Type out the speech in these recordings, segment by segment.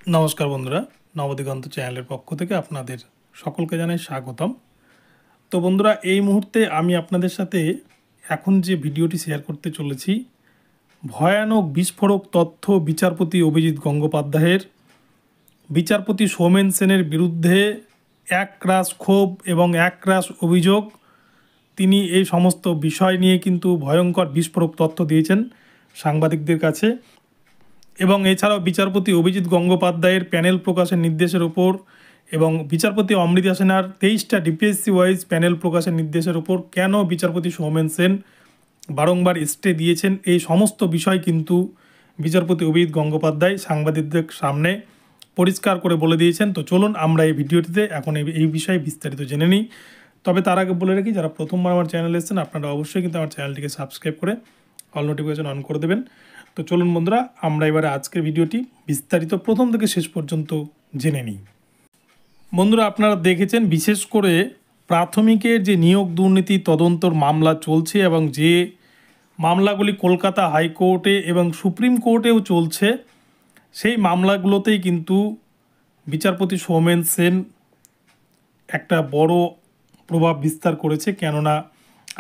নমস্কার বন্ধুরা, নবদিগন্ত চ্যানেলের পক্ষ থেকে আপনাদের সকলকে জানাই স্বাগতম। তো বন্ধুরা, এই মুহূর্তে আমি আপনাদের সাথে এখন যে ভিডিওটি শেয়ার করতে চলেছি, ভয়ানক বিস্ফোরক তথ্য বিচারপতি অভিজিৎ গঙ্গোপাধ্যায়ের। বিচারপতি সৌমেন সেনের বিরুদ্ধে একরাশ ক্ষোভ এবং একরাশ অভিযোগ। তিনি এই সমস্ত বিষয় নিয়ে কিন্তু ভয়ঙ্কর বিস্ফোরক তথ্য দিয়েছেন সাংবাদিকদের কাছে। এবং এছাড়াও বিচারপতি অভিজিৎ গঙ্গোপাধ্যায়ের প্যানেল প্রকাশের নির্দেশের উপর এবং বিচারপতি অমৃতা সেনার 23টা ডিপিএসসি ওয়াইজ প্যানেল প্রকাশের নির্দেশের উপর কেন বিচারপতি সৌমেন সেন বারংবার স্টে দিয়েছেন, এই সমস্ত বিষয় কিন্তু বিচারপতি অভিজিৎ গঙ্গোপাধ্যায় সাংবাদিকদের সামনে পরিষ্কার করে বলে দিয়েছেন। তো চলুন আমরা এই ভিডিওটিতে এখন এই বিষয়ে বিস্তারিত জেনে নিই। তবে তার আগে বলে রাখি, যারা প্রথমবার আমার চ্যানেলে এসেছেন আপনারা অবশ্যই কিন্তু আমার চ্যানেলটিকে সাবস্ক্রাইব করে অল নোটিফিকেশন অন করে দেবেন। তো চলুন বন্ধুরা, আমরা এবারে আজকের ভিডিওটি বিস্তারিত প্রথম থেকে শেষ পর্যন্ত জেনে নিই। বন্ধুরা, আপনারা দেখেছেন বিশেষ করে প্রাথমিকের যে নিয়োগ দুর্নীতি তদন্তর মামলা চলছে এবং যে মামলাগুলি কলকাতা হাইকোর্টে এবং সুপ্রিম কোর্টেও চলছে, সেই মামলাগুলোতেই কিন্তু বিচারপতি সৌমেন সেন একটা বড় প্রভাব বিস্তার করেছে। কেননা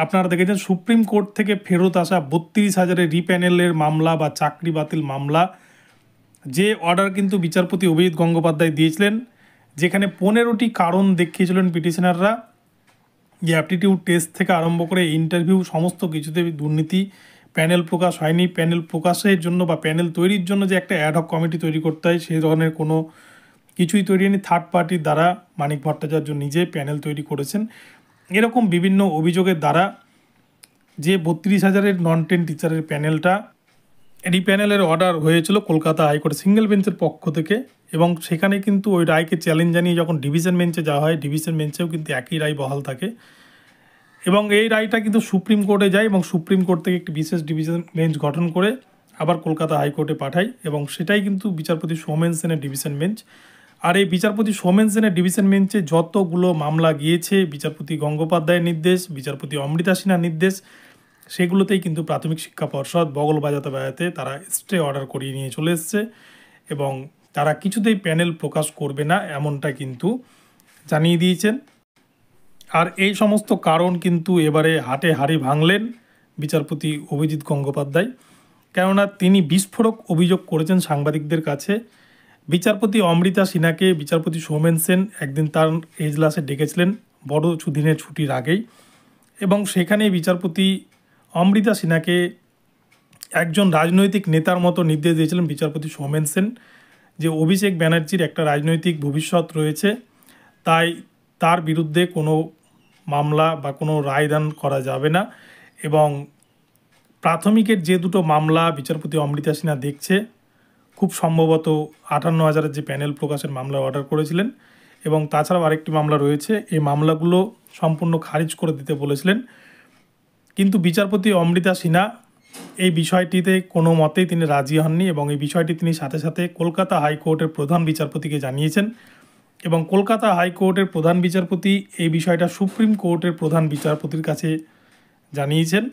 আপনারা দেখেছেন সুপ্রিম কোর্ট থেকে ফেরত আসা 32,000 রিপ্যানেলের মামলা বা চাকরি বাতিল মামলা, যে অর্ডার কিন্তু বিচারপতি অভিজিৎ গঙ্গোপাধ্যায় দিয়েছিলেন, যেখানে 15টি কারণ দেখিয়েছিলেন পিটিশনাররা, যে অ্যাপটিটিউড টেস্ট থেকে আরম্ভ করে ইন্টারভিউ সমস্ত কিছুতে দুর্নীতি। প্যানেল প্রকাশ হয়নি, প্যানেল প্রকাশের জন্য বা প্যানেল তৈরির জন্য যে একটা অ্যাডহক কমিটি তৈরি করতে হয় সেই ধরনের কোনো কিছুই তৈরি হয়নি। থার্ড পার্টির দ্বারা মানিক ভট্টাচার্য নিজে প্যানেল তৈরি করেছেন। এরকম বিভিন্ন অভিযোগের দ্বারা যে 32,000 নন 10 টিচারের প্যানেলটা, এই প্যানেলের অর্ডার হয়েছিল কলকাতা হাইকোর্ট সিঙ্গেল বেঞ্চের পক্ষ থেকে। এবং সেখানে কিন্তু ওই রায়কে চ্যালেঞ্জ জানিয়ে যখন ডিভিশন বেঞ্চে যাওয়া হয়, ডিভিশন বেঞ্চেও কিন্তু একই রায় বহাল থাকে। এবং এই রায়টা কিন্তু সুপ্রিম কোর্টে যায় এবং সুপ্রিম কোর্ট থেকে একটি বিশেষ ডিভিশন বেঞ্চ গঠন করে আবার কলকাতা হাইকোর্টে পাঠায়, এবং সেটাই কিন্তু বিচারপতি সৌমেন সেনের ডিভিশন বেঞ্চ। আর এই বিচারপতি সৌমেন সেনের ডিভিশন বেঞ্চে যতগুলো মামলা গিয়েছে, বিচারপতি গঙ্গোপাধ্যায়ের নির্দেশ, বিচারপতি অমৃতা সিনহার নির্দেশ, সেগুলোতেই কিন্তু প্রাথমিক শিক্ষা পর্ষদ বগল বাজাতে বাজাতে তারা স্টে অর্ডার করিয়ে নিয়ে চলে এসছে এবং তারা কিছুতেই প্যানেল প্রকাশ করবে না, এমনটা কিন্তু জানিয়ে দিয়েছেন। আর এই সমস্ত কারণ কিন্তু এবারে হাটে হাড়ি ভাঙলেন বিচারপতি অভিজিৎ গঙ্গোপাধ্যায়। কেননা তিনি বিস্ফোরক অভিযোগ করেছেন সাংবাদিকদের কাছে। বিচারপতি অমৃতা সিনহাকে বিচারপতি সৌমেন সেন একদিন তার এজলাসে ডেকেছিলেন বড় দিনের ছুটির আগেই, এবং সেখানে বিচারপতি অমৃতা সিনহাকে একজন রাজনৈতিক নেতার মতো নির্দেশ দিয়েছিলেন বিচারপতি সৌমেন সেন, যে অভিষেক ব্যানার্জির একটা রাজনৈতিক ভবিষ্যৎ রয়েছে, তাই তার বিরুদ্ধে কোনো মামলা বা কোনো রায়দান করা যাবে না। এবং প্রাথমিকের যে দুটো মামলা বিচারপতি অমৃতা সিনহা দেখছে, খুব সম্ভবত 58,000 যে প্যানেল প্রকাশের মামলা অর্ডার করেছিলেন, এবং তাছাড়াও আরেকটি মামলা রয়েছে, এই মামলাগুলো সম্পূর্ণ খারিজ করে দিতে বলেছিলেন। কিন্তু বিচারপতি অমৃতা সিনহা এই বিষয়টিতে কোনো মতেই তিনি রাজি হননি, এবং এই বিষয়টি তিনি সাথে সাথে কলকাতা হাইকোর্টের প্রধান বিচারপতিকে জানিয়েছেন। এবং কলকাতা হাইকোর্টের প্রধান বিচারপতি এই বিষয়টা সুপ্রিম কোর্টের প্রধান বিচারপতির কাছে জানিয়েছেন।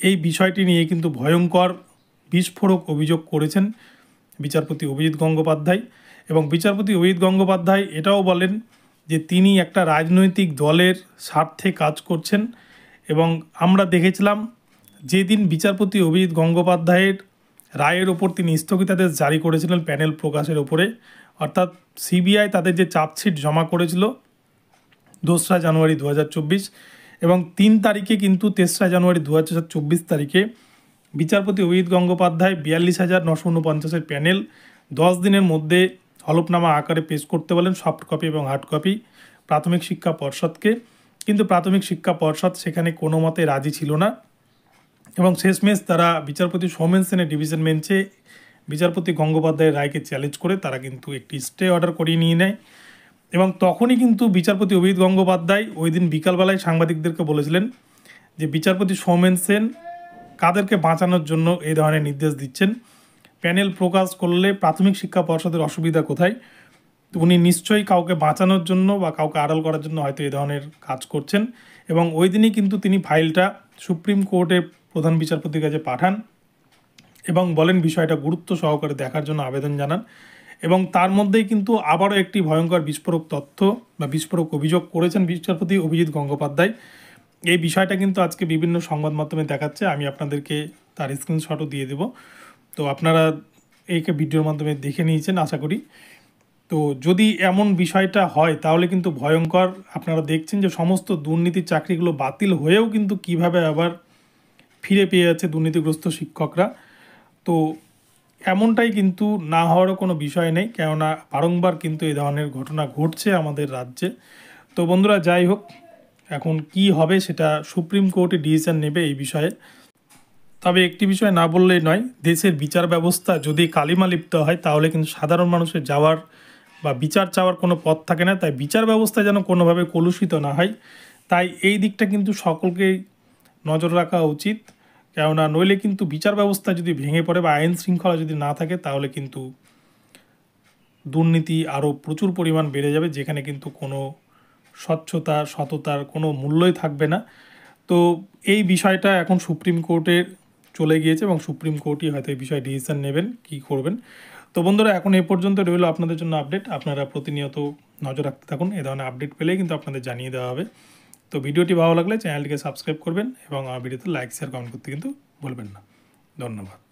এই বিষয়টি নিয়ে কিন্তু ভয়ঙ্কর বিস্ফোরক অভিযোগ করেছেন বিচারপতি অভিজিৎ গঙ্গোপাধ্যায়। এবং বিচারপতি অভিজিৎ গঙ্গোপাধ্যায় এটাও বলেন যে তিনি একটা রাজনৈতিক দলের স্বার্থে কাজ করছেন। এবং আমরা দেখেছিলাম যেদিন বিচারপতি অভিজিৎ গঙ্গোপাধ্যায়ের রায়ের ওপর তিনি স্থগিতাদেশ জারি করেছিলেন প্যানেল প্রকাশের ওপরে, অর্থাৎ সিবিআই তাদের যে চার্জশিট জমা করেছিল 2রা জানুয়ারি 2024, এবং 3 তারিখে কিন্তু 3রা জানুয়ারি 2024 তারিখে বিচারপতি অভিজিৎ গঙ্গোপাধ্যায় 42,949 প্যানেল 10 দিনের মধ্যে হলফনামা আকারে পেশ করতে বলেন, সফট কপি এবং হার্ড কপি, প্রাথমিক শিক্ষা পর্ষদকে। কিন্তু প্রাথমিক শিক্ষা পর্ষদ সেখানে কোনো মতে রাজি ছিল না, এবং শেষমেশ তারা বিচারপতি সৌমেন সেনের ডিভিশন বেঞ্চে বিচারপতি গঙ্গোপাধ্যায়ের রায়কে চ্যালেঞ্জ করে তারা কিন্তু একটি স্টে অর্ডার করিয়ে নিয়ে নেয়। এবং তখনই কিন্তু বিচারপতি অভিজিৎ গঙ্গোপাধ্যায় ওই দিন বিকালবেলায় সাংবাদিকদেরকে বলেছিলেন যে বিচারপতি সৌমেন সেন কাদেরকে বাঁচানোর জন্য এই ধরনের নির্দেশ দিচ্ছেন, প্যানেল প্রকাশ করলে প্রাথমিক শিক্ষা পর্ষদের অসুবিধা কোথায়, উনি নিশ্চয়ই কাউকে বাঁচানোর জন্য বা কাউকে আড়াল করার জন্য হয়তো এই ধরনের কাজ করছেন। এবং ওই দিনই কিন্তু তিনি ফাইলটা সুপ্রিম কোর্টের প্রধান বিচারপতির কাছে পাঠান এবং বলেন বিষয়টা গুরুত্ব সহকারে দেখার জন্য আবেদন জানান। এবং তার মধ্যেই কিন্তু আবারও একটি ভয়ঙ্কর বিস্ফোরক তথ্য বা বিস্ফোরক অভিযোগ করেছেন বিচারপতি অভিজিৎ গঙ্গোপাধ্যায়। এই বিষয়টা কিন্তু আজকে বিভিন্ন সংবাদ মাধ্যমে দেখাচ্ছে, আমি আপনাদেরকে তার স্ক্রিনশটও দিয়ে দেব। তো আপনারা এইকে ভিডিওর মাধ্যমে দেখে নিয়েছেন আশা করি। তো যদি এমন বিষয়টা হয় তাহলে কিন্তু ভয়ঙ্কর। আপনারা দেখছেন যে সমস্ত দুর্নীতির চাকরিগুলো বাতিল হয়েও কিন্তু কিভাবে আবার ফিরে পেয়ে যাচ্ছে দুর্নীতিগ্রস্ত শিক্ষকরা। তো এমনটাই কিন্তু না হওয়ারও কোনো বিষয় নেই, কেননা বারংবার কিন্তু এই ধরনের ঘটনা ঘটছে আমাদের রাজ্যে। তো বন্ধুরা, যাই হোক, এখন কি হবে সেটা সুপ্রিম কোর্টে ডিসিশন নেবে এই বিষয়ে। তবে একটি বিষয় না বললেই নয়, দেশের বিচার ব্যবস্থা যদি কালিমা লিপ্ত হয় তাহলে কিন্তু সাধারণ মানুষের যাওয়ার বা বিচার চাওয়ার কোনো পথ থাকে না। তাই বিচার ব্যবস্থা যেন কোনোভাবে কলুষিত না হয়, তাই এই দিকটা কিন্তু সকলকেই নজর রাখা উচিত। কেননা নইলে কিন্তু বিচার ব্যবস্থা যদি ভেঙে পড়ে বা আইন শৃঙ্খলা যদি না থাকে তাহলে কিন্তু দুর্নীতি আরও প্রচুর পরিমাণ বেড়ে যাবে, যেখানে কিন্তু কোনো স্বচ্ছতা সততার কোনো মূল্যই থাকবে না। তো এই বিষয়টা এখন সুপ্রিম কোর্টে চলে গিয়েছে এবং সুপ্রিম কোর্টই হয়তো এই বিষয়ে ডিসিশন নেবেন কী করবেন। তো বন্ধুরা, এখন এই পর্যন্ত রইল আপনাদের জন্য আপডেট। আপনারা প্রতিনিয়ত নজর রাখতে থাকুন, এ ধরনের আপডেট পেলেই কিন্তু আপনাদের জানিয়ে দেওয়া হবে। তো ভিডিওটি ভালো লাগলে চ্যানেলটিকে সাবস্ক্রাইব করবেন এবং আমার ভিডিওতে লাইক শেয়ার কমেন্ট করতে কিন্তু ভুলবেন না। ধন্যবাদ।